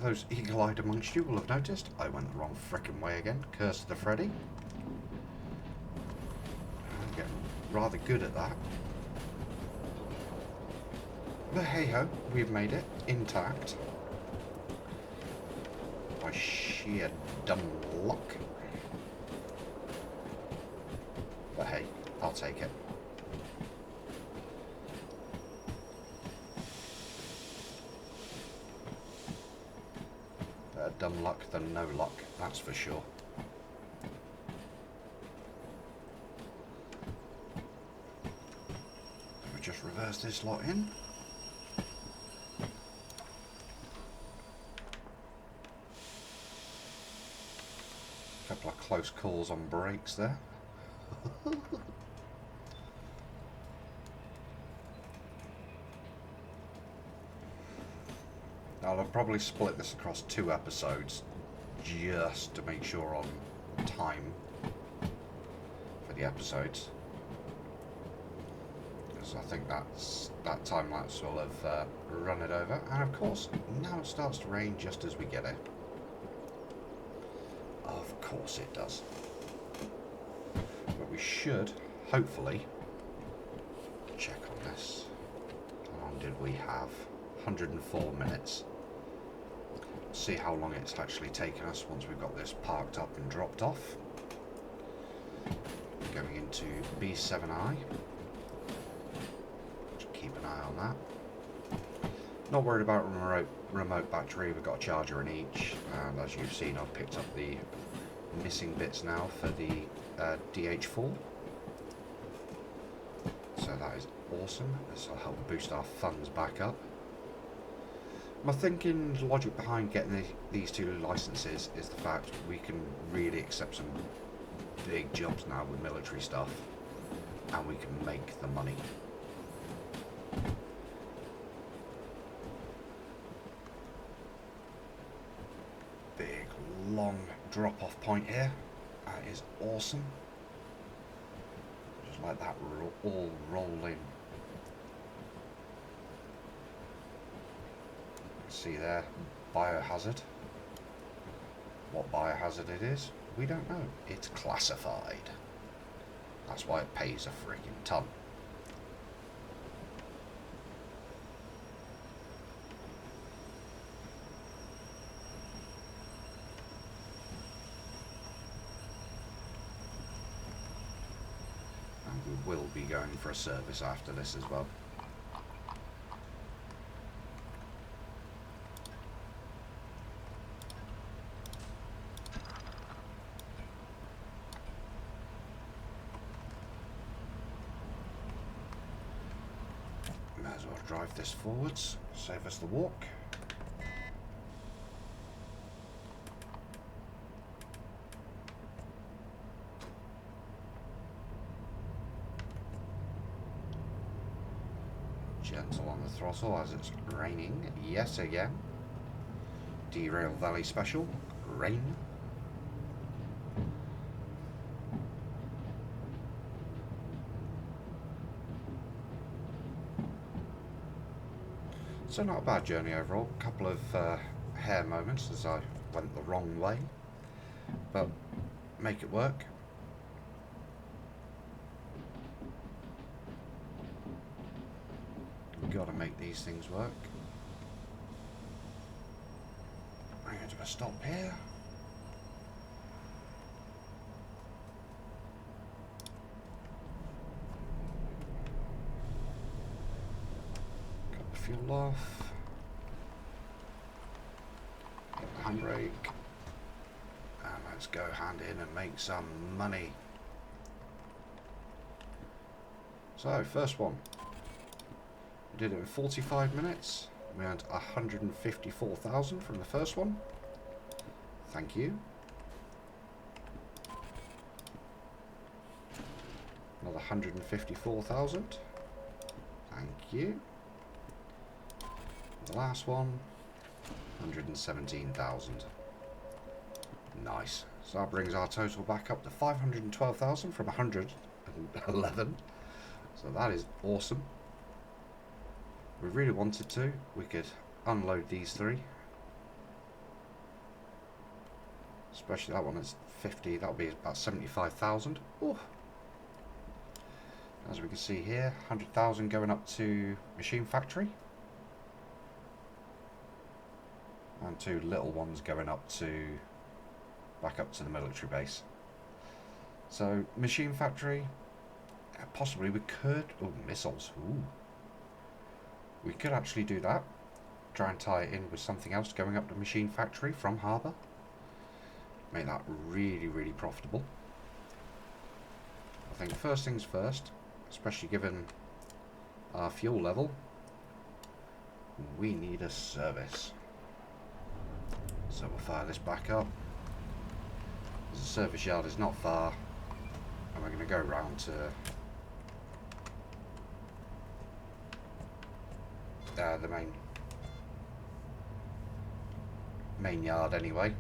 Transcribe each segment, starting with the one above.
those eagle-eyed amongst you will have noticed I went the wrong frickin' way again. Curse to the Freddy. I'm getting rather good at that. But hey-ho, we've made it intact. By sheer dumb luck. But hey, I'll take it. Better dumb luck than no luck, that's for sure. We'll just reverse this lot in. Couple of close calls on brakes there. I'll probably split this across 2 episodes just to make sure on time for the episodes, because I think that time lapse will have run it over. And of course now it starts to rain just as we get it. Of course it does. But we should hopefully check on this. How long did we have? 104 minutes. See how long it's actually taken us once we've got this parked up and dropped off. Going into B7I. Just keep an eye on that. Not worried about remote battery, we've got a charger in each, and as you've seen I've picked up the missing bits now for the DH4. So that is awesome. This will help boost our funds back up. My thinking logic behind getting these 2 licenses is the fact we can really accept some big jobs now with military stuff, and we can make the money. Big long drop off point here. That is awesome. Just like that all roll in. See there, biohazard. What biohazard it is, we don't know. It's classified. That's why it pays a freaking ton. And we will be going for a service after this as well. Might as well drive this forwards, save us the walk. Gentle on the throttle as it's raining, yes again. Derail Valley Special, rain. So not a bad journey overall. A couple of hair moments as I went the wrong way, but make it work. We've got to make these things work. I'm going to do a stop here. Fuel off. Get the handbrake. And let's go hand in and make some money. So, first one. We did it in 45 minutes. We earned 154,000 from the first one. Thank you. Another 154,000. Thank you. The last one, 117,000. Nice. So that brings our total back up to 512,000 from 111. So that is awesome. We really wanted to. We could unload these 3 Especially that one is 50, that'll be about 75,000. As we can see here, 100,000 going up to Machine Factory. And 2 little ones going up to, back up to the military base. So, Machine Factory, possibly we could, missiles, we could actually do that. Try and tie it in with something else going up to Machine Factory from harbour. Make that really, really profitable. I think first things first, especially given our fuel level, we need a service. So we'll fire this back up. The service yard is not far, and we're going to go round to the main yard anyway.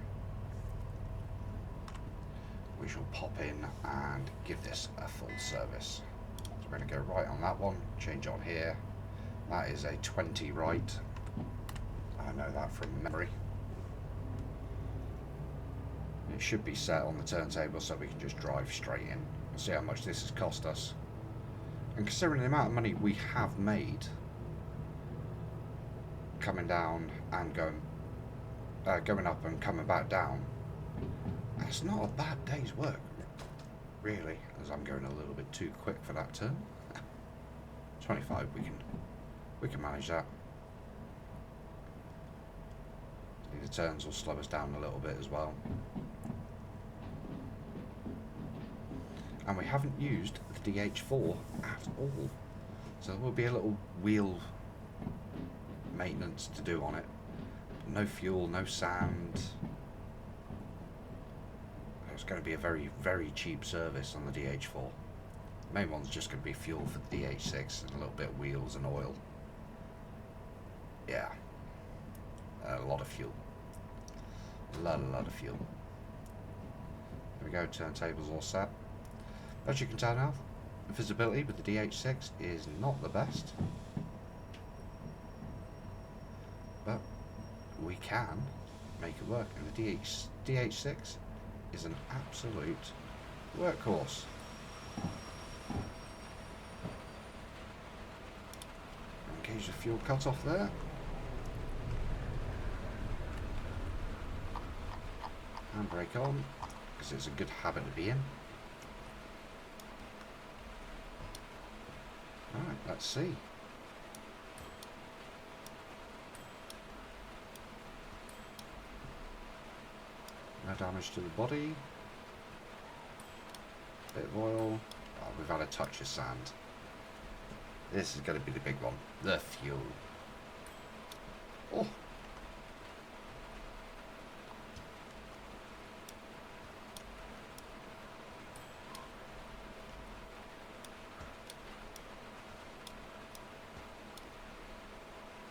We shall pop in and give this a full service. So we're going to go right on that one, change on here. That is a 20 right. I know that from memory. It should be set on the turntable so we can just drive straight in. We'll see how much this has cost us. And considering the amount of money we have made coming down and going up and coming back down, it's not a bad day's work, really, as I'm going a little bit too quick for that turn. 25, we can manage that. The turns will slow us down a little bit as well. And we haven't used the DH4 at all, so there will be a little wheel maintenance to do on it. No fuel, no sand. It's going to be a very, very cheap service on the DH4. The main one's just going to be fuel for the DH6 and a little bit of wheels and oil. Yeah, a lot of fuel. A lot of fuel. There we go, turntables all set. As you can tell now, the visibility with the DH6 is not the best. But we can make it work, and the DH6 is an absolute workhorse. Engage the fuel cut off there. Handbrake on, because it's a good habit to be in. Alright, let's see. No damage to the body. Bit of oil. Oh, we've had a touch of sand. This is going to be the big one. The fuel. Oh.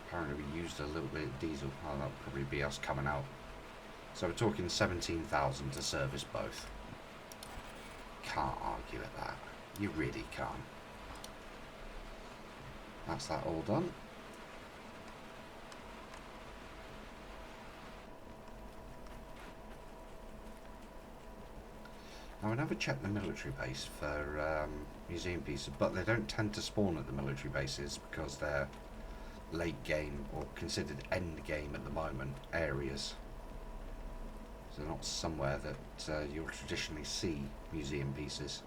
Apparently we used a little bit of diesel. Oh, that'll probably be us coming out. So we're talking 17,000 to service both. Can't argue at that. You really can't. That's that all done. Now I never check the military base for museum pieces, but they don't tend to spawn at the military bases because they're late game or considered end game at the moment areas. So they're not somewhere that you'll traditionally see museum pieces.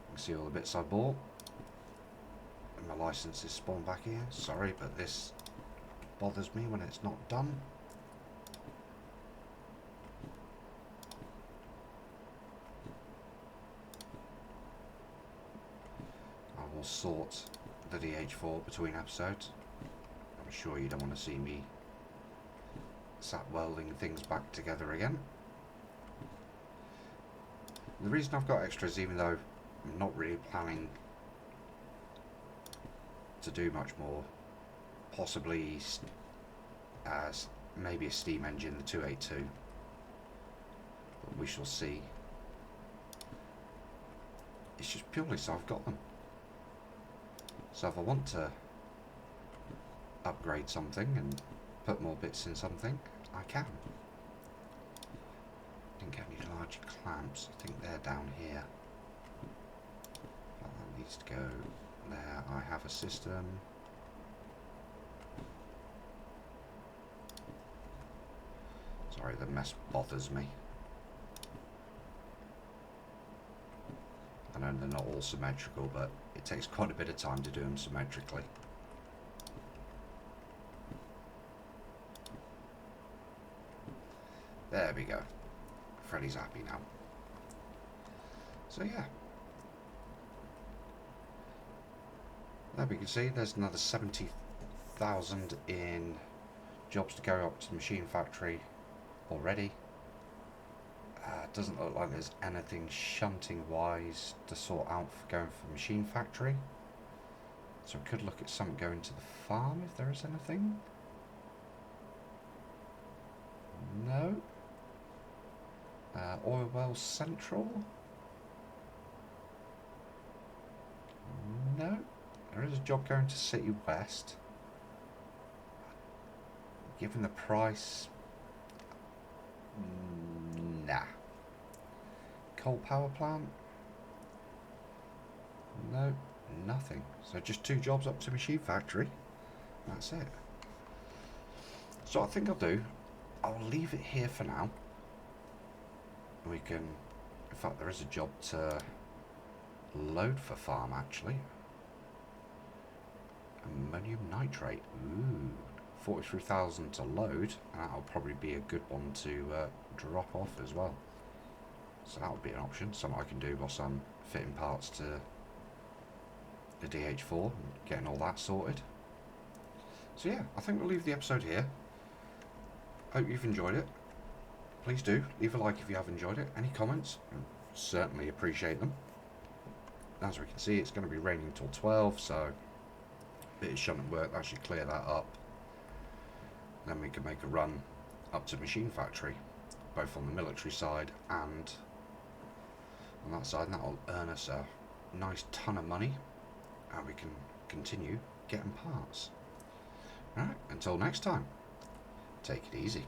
You can see all the bits I bought. And my license is spawned back here. Sorry, but this bothers me when it's not done. I will sort the DH4 between episodes. I'm sure you don't want to see me sat welding things back together again. The reason I've got extras, even though I'm not really planning to do much more, possibly as maybe a steam engine, the 282, but we shall see. It's just purely so I've got them. So if I want to upgrade something and put more bits in something, I can. Didn't get any large clamps. I think they're down here. Well, that needs to go there. I have a system. Sorry, the mess bothers me. I know they're not all symmetrical, but it takes quite a bit of time to do them symmetrically. There we go. Freddy's happy now. So yeah. There we can see there's another 70,000 in jobs to go up to the machine factory already. Doesn't look like there's anything shunting wise to sort out for going for machine factory. So I could look at something going to the farm if there is anything. No. Oil well central. No. There is a job going to City West. Given the price, nah. Coal power plant? No, nothing. So just 2 jobs up to machine factory. That's it. So I think I'll leave it here for now. We can, in fact there is a job to load for farm actually. Ammonium nitrate. Ooh. 43,000 to load, and that'll probably be a good one to drop off as well. So that would be an option, something I can do whilst I'm fitting parts to the DH4 and getting all that sorted. So yeah, I think we'll leave the episode here. Hope you've enjoyed it. Please do leave a like if you have enjoyed it. Any comments? Certainly appreciate them. As we can see, it's going to be raining till 12, so a bit of shunting work, that should clear that up. Then we can make a run up to machine factory, both on the military side and on that side, and that'll earn us a nice ton of money, and we can continue getting parts. Alright, until next time, take it easy.